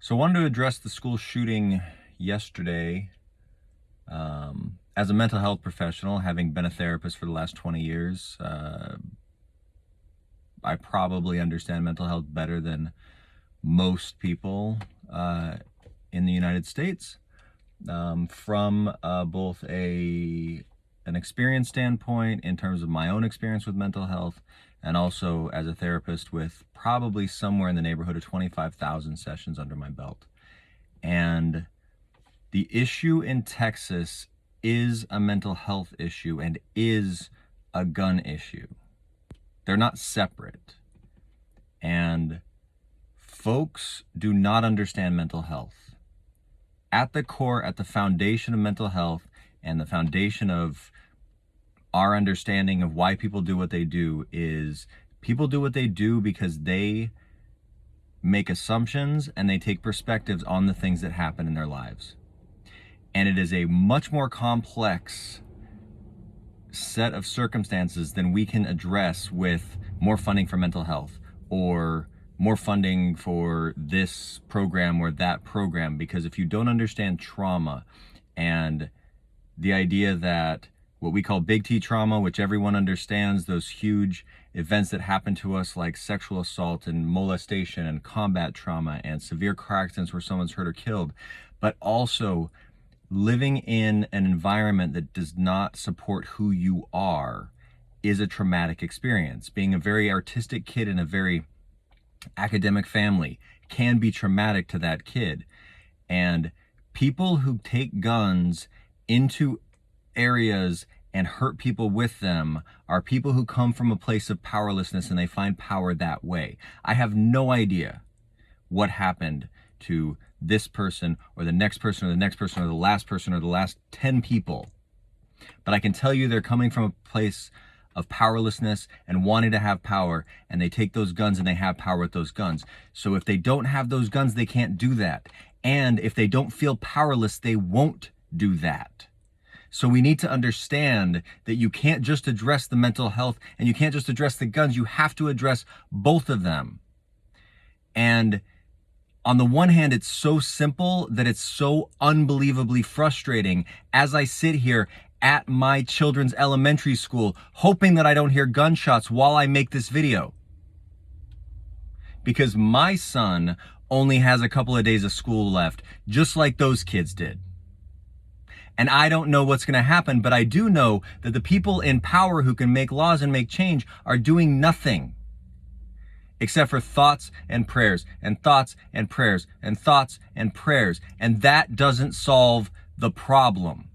So I wanted to address the school shooting yesterday. As a mental health professional, having been a therapist for the last 20 years, I probably understand mental health better than most people in the United States. From both an experience standpoint in terms of my own experience with mental health, and also as a therapist with probably somewhere in the neighborhood of 25,000 sessions under my belt. And the issue in Texas is a mental health issue and is a gun issue. They're not separate. And folks do not understand mental health. At the core, at the foundation of mental health and the foundation of our understanding of why people do what they do is people do what they do because they make assumptions and they take perspectives on the things that happen in their lives. And it is a much more complex set of circumstances than we can address with more funding for mental health or more funding for this program or that program. Because if you don't understand trauma and the idea that what we call big T trauma, which everyone understands, those huge events that happen to us like sexual assault and molestation and combat trauma and severe car accidents where someone's hurt or killed, but also living in an environment that does not support who you are is a traumatic experience. Being a very artistic kid in a very academic family can be traumatic to that kid. And people who take guns into areas and hurt people with them are people who come from a place of powerlessness and they find power that way. I have no idea what happened to this person or the next person or the next person or the last person or the last 10 people. But I can tell you they're coming from a place of powerlessness and wanting to have power, and they take those guns and they have power with those guns. So if they don't have those guns, they can't do that. And if they don't feel powerless, they won't do that. So we need to understand that you can't just address the mental health and you can't just address the guns. You have to address both of them. And on the one hand, it's so simple that it's so unbelievably frustrating as I sit here at my children's elementary school, hoping that I don't hear gunshots while I make this video. Because my son only has a couple of days of school left, just like those kids did. And I don't know what's going to happen, but I do know that the people in power who can make laws and make change are doing nothing except for thoughts and prayers and thoughts and prayers and thoughts and prayers. And that doesn't solve the problem.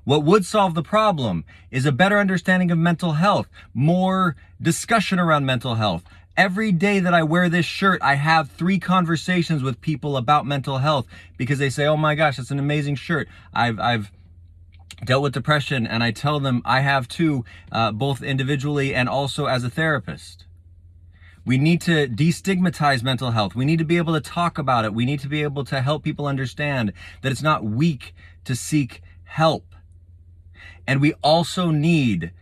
What would solve the problem is a better understanding of mental health, more discussion around mental health. Every day that I wear this shirt, I have 3 conversations with people about mental health because they say, oh my gosh, that's an amazing shirt. I've dealt with depression, and I tell them I have too, both individually and also as a therapist. We need to destigmatize mental health. We need to be able to talk about it. We need to be able to help people understand that it's not weak to seek help. And we also need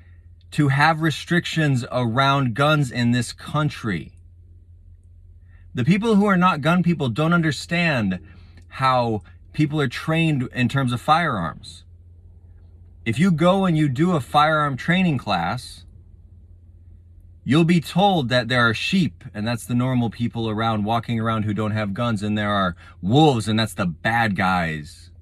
to have restrictions around guns in this country. The people who are not gun people don't understand how people are trained in terms of firearms. If you go and you do a firearm training class, you'll be told that there are sheep, and that's the normal people around walking around who don't have guns, and there are wolves, and that's the bad guys.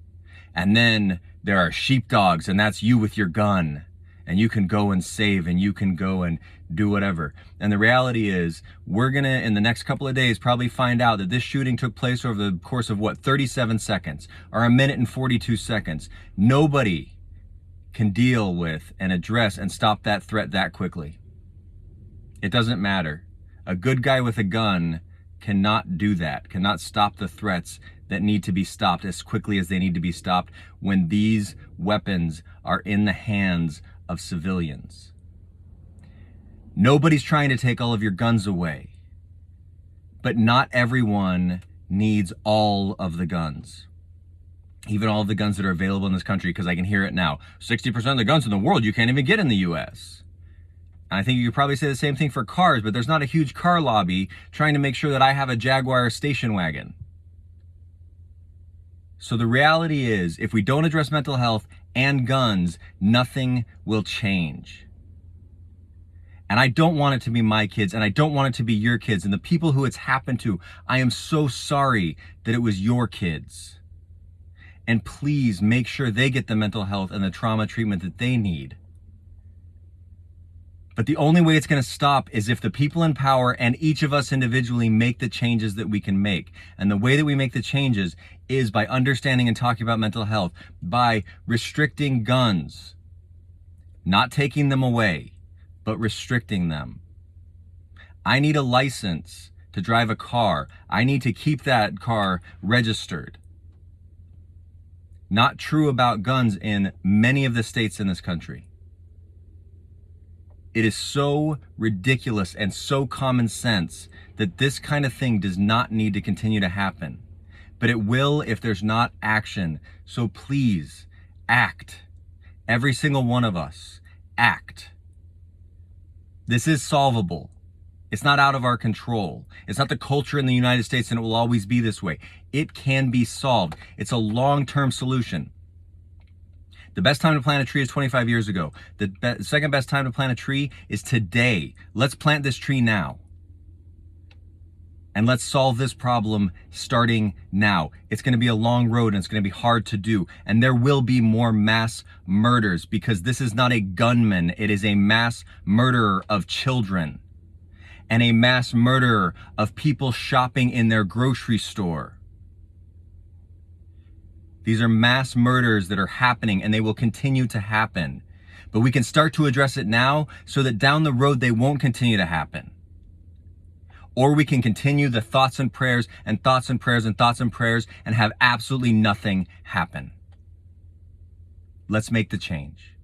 And then there are sheepdogs, and that's you with your gun. And you can go and save, and you can go and do whatever. And the reality is, we're gonna, in the next couple of days, probably find out that this shooting took place over the course of 37 seconds, or a minute and 42 seconds. Nobody can deal with and address and stop that threat that quickly. It doesn't matter. A good guy with a gun cannot do that, cannot stop the threats that need to be stopped as quickly as they need to be stopped when these weapons are in the hands of civilians. Nobody's trying to take all of your guns away, but not everyone needs all of the guns. Even all of the guns that are available in this country, because I can hear it now. 60% of the guns in the world you can't even get in the US. And I think you could probably say the same thing for cars, but there's not a huge car lobby trying to make sure that I have a Jaguar station wagon. So the reality is, if we don't address mental health and guns, nothing will change. And I don't want it to be my kids, and I don't want it to be your kids, and the people who it's happened to. I am so sorry that it was your kids. And please make sure they get the mental health and the trauma treatment that they need. But the only way it's going to stop is if the people in power and each of us individually make the changes that we can make. And the way that we make the changes is by understanding and talking about mental health, by restricting guns, not taking them away, but restricting them. I need a license to drive a car. I need to keep that car registered. Not true about guns in many of the states in this country. It is so ridiculous and so common sense that this kind of thing does not need to continue to happen. But it will if there's not action. So please, act. Every single one of us, act. This is solvable. It's not out of our control. It's not the culture in the United States, and it will always be this way. It can be solved. It's a long-term solution. The best time to plant a tree is 25 years ago. The second best time to plant a tree is today. Let's plant this tree now. And let's solve this problem starting now. It's going to be a long road, and it's going to be hard to do. And there will be more mass murders, because this is not a gunman. It is a mass murderer of children and a mass murderer of people shopping in their grocery store. These are mass murders that are happening, and they will continue to happen. But we can start to address it now so that down the road they won't continue to happen. Or we can continue the thoughts and prayers and thoughts and prayers and thoughts and prayers and have absolutely nothing happen. Let's make the change.